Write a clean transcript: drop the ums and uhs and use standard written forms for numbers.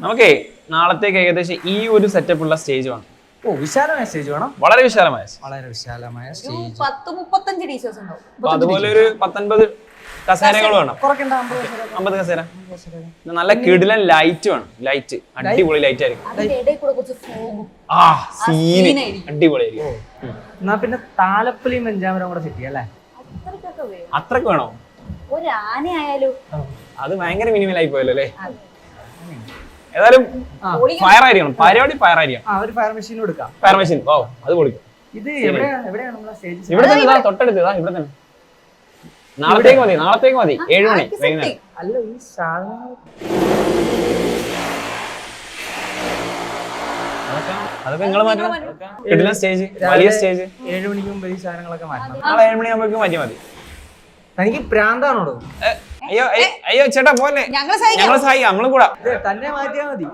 നമുക്കേ നാളത്തേക്ക് ഏകദേശം ഈ ഒരു സെറ്റപ്പ് ഉള്ള സ്റ്റേജ് വേണം. ഓ, വിശാലമായ സ്റ്റേജ് വേണം. വളരെ വിശാലമായ വളരെ വിശാലമായ സ്റ്റേജ്. 10-35 ടീച്ചേഴ്സ് ഉണ്ടാവും. അപ്പൊ അതുപോലെ ഒരു 19 കസേരകൾ വേണം. 50 കസേര. നല്ല കിടിലൻ ലൈറ്റ് വേണം. ലൈറ്റ് അടിപൊളി ലൈറ്റ് ആയിരിക്കും. ആ സീന് അടിപൊളിയായിരിക്കും. എന്നാ പിന്നെ താലപ്പൊലിയും വെഞ്ചാമരം കൂടെ സെറ്റ് ചെയ്യാം അല്ലേ? അത്രക്ക് വേണോ? ഒരു ആന ആയാലും അത് ഭയങ്കര മിനിമൽ ആയി പോയല്ലോ അല്ലേ? ഏതായാലും ഫയർ ആയിരിക്കണം. പരിപാടി ഫയർ ആയിരിക്കണം. ഒരു ഫയർ മെഷീൻ എടുക്കാം. ഫയർ മെഷീൻ ഓ അത് പൊളിക്കും. ഇത് എവിടെയാണ് നമ്മളെ സ്റ്റേജ്? ഇവിടെ തന്നെ തൊട്ടടുത്ത് ഇവിടെ തന്നെ. നാളത്തേക്ക് മതി 7 മണി വൈകുന്നേരം. അല്ല ഈ സാധനങ്ങൾ അതൊക്കെ നിങ്ങൾ മാറ്റണം. കിടിലൻ സ്റ്റേജ്, വലിയ സ്റ്റേജ്. 7 മണിക്ക് മുമ്പ് ഈ സാധനങ്ങളൊക്കെ മാറ്റണം. നാളെ 7 മണിയാകുമ്പോഴേക്കും മാറ്റിയാൽ മതി. തനിക്ക് പ്രാന്താണോടോ? അയ്യോ ചേട്ടാ പോലെ ഞങ്ങളെ സഹായിക്കാം. നമ്മളും കൂടാ തന്നെ മാറ്റിയാ മതി.